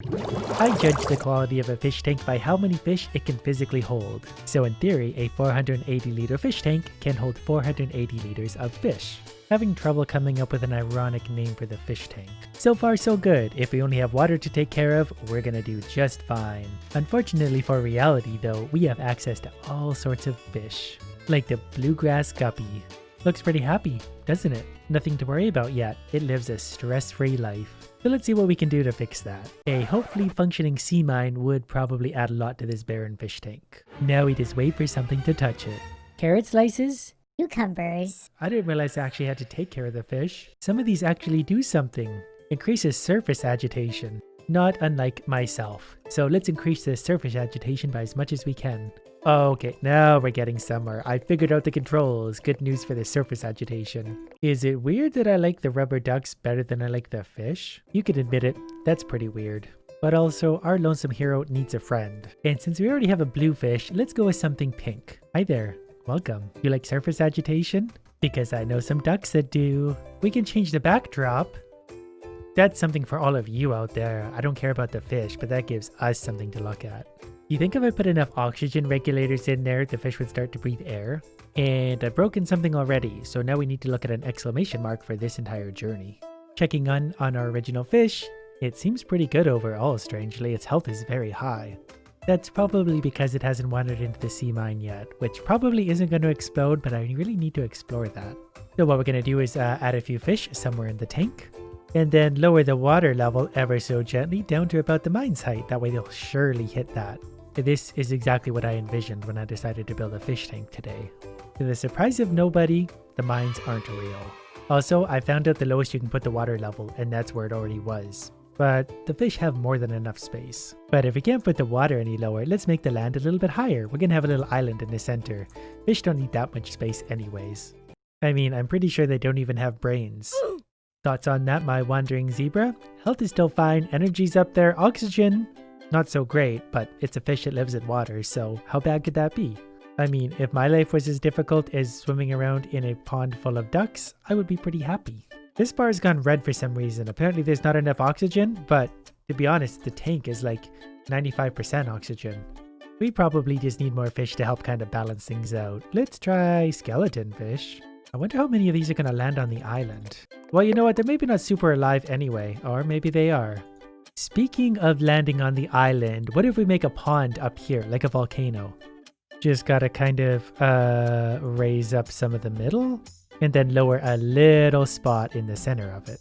I judge the quality of a fish tank by how many fish it can physically hold. So in theory, a 480 liter fish tank can hold 480 liters of fish. Having trouble coming up with an ironic name for the fish tank. So far so good. If we only have water to take care of, we're gonna do just fine. Unfortunately for reality though, we have access to all sorts of fish. Like the bluegrass guppy. Looks pretty happy, doesn't it? Nothing to worry about yet. It lives a stress-free life. So let's see what we can do to fix that. A hopefully functioning sea mine would probably add a lot to this barren fish tank. Now we just wait for something to touch it. Carrot slices? Cucumbers. I didn't realize I actually had to take care of the fish. Some of these actually do something. Increases surface agitation. Not unlike myself. So let's increase the surface agitation by as much as we can. Okay, now we're getting somewhere. I figured out the controls. Good news for the surface agitation. Is it weird that I like the rubber ducks better than I like the fish? You can admit it, that's pretty weird. But also, our lonesome hero needs a friend. And since we already have a blue fish, let's go with something pink. Hi there, welcome. You like surface agitation? Because I know some ducks that do. We can change the backdrop. That's something for all of you out there. I don't care about the fish, but that gives us something to look at. You think if I put enough oxygen regulators in there, the fish would start to breathe air? And I've broken something already, so now we need to look at an exclamation mark for this entire journey. Checking on our original fish, it seems pretty good overall, strangely. Its health is very high. That's probably because it hasn't wandered into the sea mine yet, which probably isn't going to explode, but I really need to explore that. So what we're going to do is add a few fish somewhere in the tank, and then lower the water level ever so gently down to about the mine's height. That way they'll surely hit that. This is exactly what I envisioned when I decided to build a fish tank today. To the surprise of nobody, the mines aren't real. Also, I found out the lowest you can put the water level, and that's where it already was. But the fish have more than enough space. But if we can't put the water any lower, let's make the land a little bit higher. We're gonna have a little island in the center. Fish don't need that much space anyways. I mean, I'm pretty sure they don't even have brains. Thoughts on that, my wandering zebra? Health is still fine, energy's up there, oxygen not so great, but it's a fish that lives in water, so how bad could that be? I mean, if my life was as difficult as swimming around in a pond full of ducks, I would be pretty happy. This bar's gone red for some reason. Apparently there's not enough oxygen, but to be honest, the tank is like 95% oxygen. We probably just need more fish to help kind of balance things out. Let's try skeleton fish. I wonder how many of these are going to land on the island. Well, you know what? They're maybe not super alive anyway, or maybe they are. Speaking of landing on the island, what if we make a pond up here, like a volcano? Just gotta kind of raise up some of the middle, and then lower a little spot in the center of it.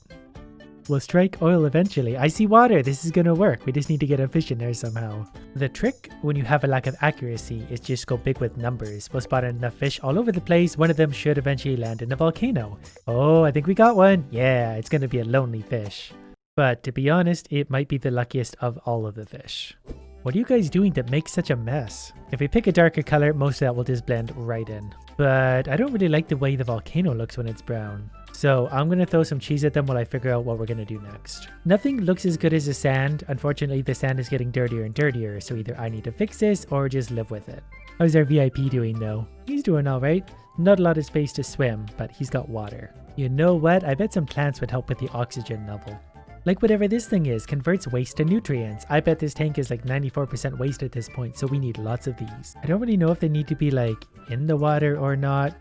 We'll strike oil eventually. I see water. This is gonna work. We just need to get a fish in there somehow. The trick when you have a lack of accuracy is just go big with numbers. We'll spot enough fish all over the place. One of them should eventually land in a volcano. Oh, I think we got one. Yeah, it's gonna be a lonely fish. But to be honest, it might be the luckiest of all of the fish. What are you guys doing to make such a mess? If we pick a darker color, most of that will just blend right in. But I don't really like the way the volcano looks when it's brown. So I'm going to throw some cheese at them while I figure out what we're going to do next. Nothing looks as good as the sand. Unfortunately, the sand is getting dirtier and dirtier, so either I need to fix this or just live with it. How's our VIP doing though? He's doing alright. Not a lot of space to swim, but he's got water. You know what? I bet some plants would help with the oxygen level. Like whatever this thing is, converts waste to nutrients. I bet this tank is like 94% waste at this point, so we need lots of these. I don't really know if they need to be like in the water or not,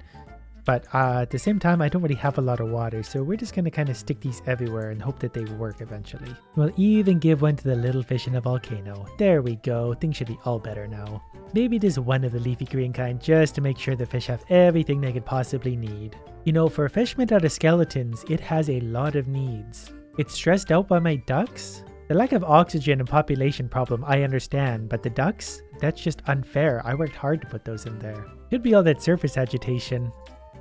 but at the same time, I don't really have a lot of water, so we're just gonna kind of stick these everywhere and hope that they work eventually. We'll even give one to the little fish in the volcano. There we go, things should be all better now. Maybe just one of the leafy green kind just to make sure the fish have everything they could possibly need. You know, for a fish made out of skeletons, it has a lot of needs. It's stressed out by my ducks? The lack of oxygen and population problem I understand, but the ducks? That's just unfair. I worked hard to put those in there. Could be all that surface agitation.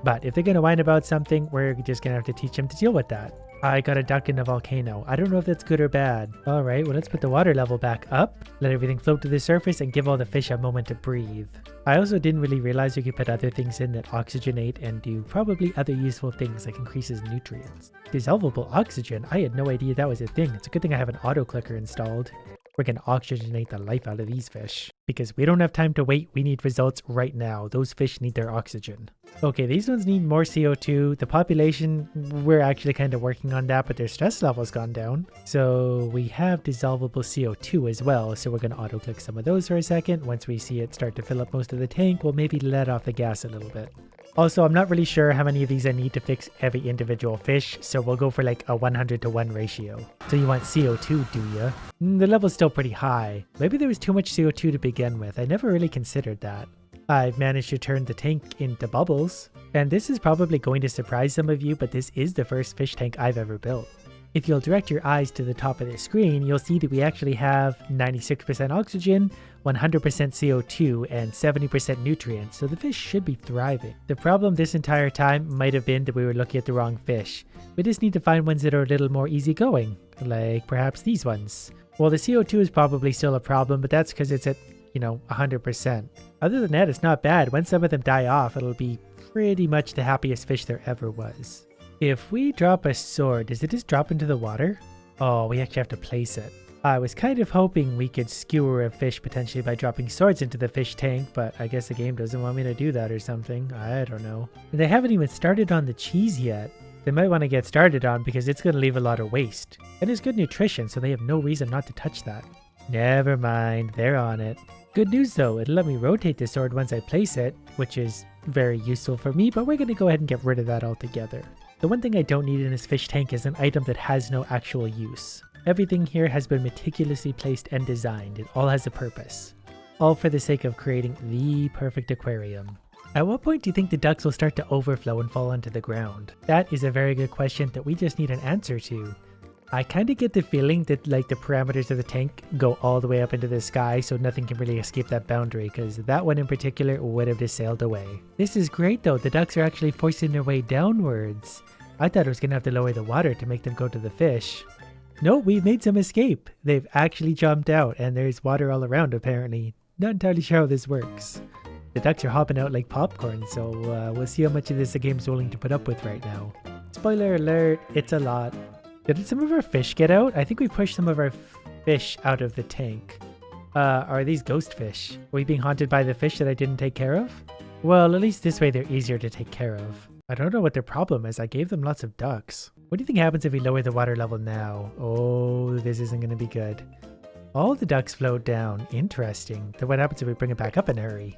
But if they're gonna whine about something, we're just gonna have to teach them to deal with that. I got a duck in a volcano. I don't know if that's good or bad. Alright, well let's put the water level back up, let everything float to the surface, and give all the fish a moment to breathe. I also didn't really realize you could put other things in that oxygenate and do probably other useful things like increases nutrients. Dissolvable oxygen? I had no idea that was a thing. It's a good thing I have an auto clicker installed. We're going to oxygenate the life out of these fish. Because we don't have time to wait, we need results right now. Those fish need their oxygen. Okay, these ones need more CO2. The population, we're actually kind of working on that, but their stress level's gone down. So we have dissolvable CO2 as well. So we're going to auto-click some of those for a second. Once we see it start to fill up most of the tank, we'll maybe let off the gas a little bit. Also, I'm not really sure how many of these I need to fix every individual fish, so we'll go for like a 100-to-1 ratio. So you want CO2, do ya? The level's still pretty high. Maybe there was too much CO2 to begin with. I never really considered that. I've managed to turn the tank into bubbles. And this is probably going to surprise some of you, but this is the first fish tank I've ever built. If you'll direct your eyes to the top of the screen, you'll see that we actually have 96% oxygen, 100% CO2, and 70% nutrients, so the fish should be thriving. The problem this entire time might have been that we were looking at the wrong fish. We just need to find ones that are a little more easygoing, like perhaps these ones. Well, the CO2 is probably still a problem, but that's because it's at, 100%. Other than that, it's not bad. When some of them die off, it'll be pretty much the happiest fish there ever was. If we drop a sword, does it just drop into the water? Oh, we actually have to place it. I was kind of hoping we could skewer a fish potentially by dropping swords into the fish tank, but I guess the game doesn't want me to do that or something. I don't know. And they haven't even started on the cheese yet. They might want to get started on because it's going to leave a lot of waste. And it's good nutrition, so they have no reason not to touch that. Never mind, they're on it. Good news though, it'll let me rotate the sword once I place it, which is very useful for me, but we're going to go ahead and get rid of that altogether. The one thing I don't need in this fish tank is an item that has no actual use. Everything here has been meticulously placed and designed. It all has a purpose. All for the sake of creating the perfect aquarium. At what point do you think the ducks will start to overflow and fall onto the ground? That is a very good question that we just need an answer to. I kind of get the feeling that the parameters of the tank go all the way up into the sky, so nothing can really escape that boundary, because that one in particular would have just sailed away. This is great though, the ducks are actually forcing their way downwards. I thought I was going to have to lower the water to make them go to the fish. No, we've made some escape. They've actually jumped out, and there's water all around apparently. Not entirely sure how this works. The ducks are hopping out like popcorn, so we'll see how much of this the game's willing to put up with right now. Spoiler alert, it's a lot. Did some of our fish get out? I think we pushed some of our fish out of the tank. Are these ghost fish? Are we being haunted by the fish that I didn't take care of? Well, at least this way they're easier to take care of. I don't know what their problem is. I gave them lots of ducks. What do you think happens if we lower the water level now? Oh, this isn't going to be good. All the ducks float down. Interesting. Then what happens if we bring it back up in a hurry?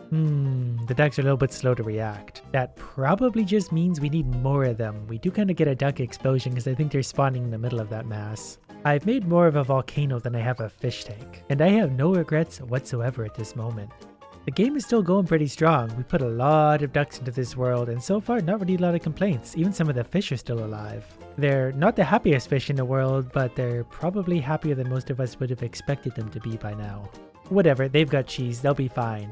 The ducks are a little bit slow to react. That probably just means we need more of them. We do kind of get a duck explosion because I think they're spawning in the middle of that mass. I've made more of a volcano than I have a fish tank, and I have no regrets whatsoever at this moment. The game is still going pretty strong. We put a lot of ducks into this world, and so far not really a lot of complaints. Even some of the fish are still alive. They're not the happiest fish in the world, but they're probably happier than most of us would have expected them to be by now. Whatever, they've got cheese, they'll be fine.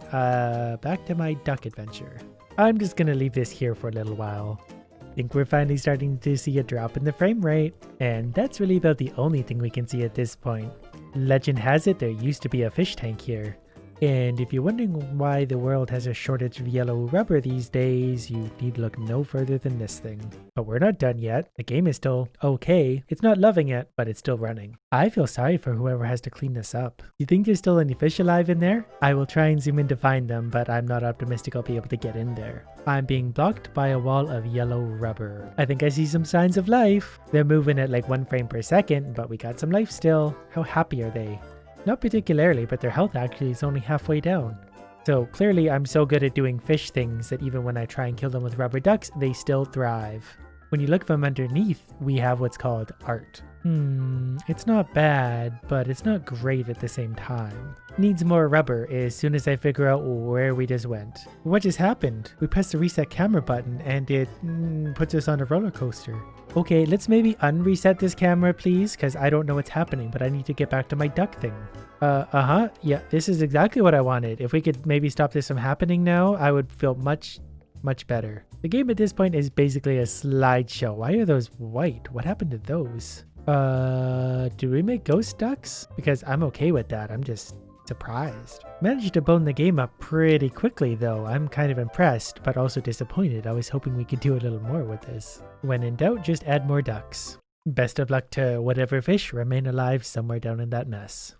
Back to my duck adventure. I'm just gonna leave this here for a little while. I think we're finally starting to see a drop in the frame rate, and that's really about the only thing we can see at this point. Legend has it there used to be a fish tank here. And if you're wondering why the world has a shortage of yellow rubber these days, you need to look no further than this thing. But we're not done yet. The game is still okay. It's not loving it, but it's still running. I feel sorry for whoever has to clean this up. You think there's still any fish alive in there? I will try and zoom in to find them, but I'm not optimistic I'll be able to get in there. I'm being blocked by a wall of yellow rubber. I think I see some signs of life. They're moving at like 1 frame per second, but we got some life still. How happy are they? Not particularly, but their health actually is only halfway down. So clearly I'm so good at doing fish things that even when I try and kill them with rubber ducks, they still thrive. When you look from underneath, we have what's called art. It's not bad, but it's not great at the same time. Needs more rubber as soon as I figure out where we just went. What just happened? We pressed the reset camera button and it puts us on a roller coaster. Okay, let's maybe unreset this camera please, because I don't know what's happening, but I need to get back to my duck thing. Yeah, this is exactly what I wanted. If we could maybe stop this from happening now, I would feel much better. The game at this point is basically a slideshow. Why are those white? What happened to those? Do we make ghost ducks? Because I'm okay with that. I'm just surprised. Managed to bone the game up pretty quickly though. I'm kind of impressed, but also disappointed. I was hoping we could do a little more with this. When in doubt, just add more ducks. Best of luck to whatever fish remain alive somewhere down in that mess.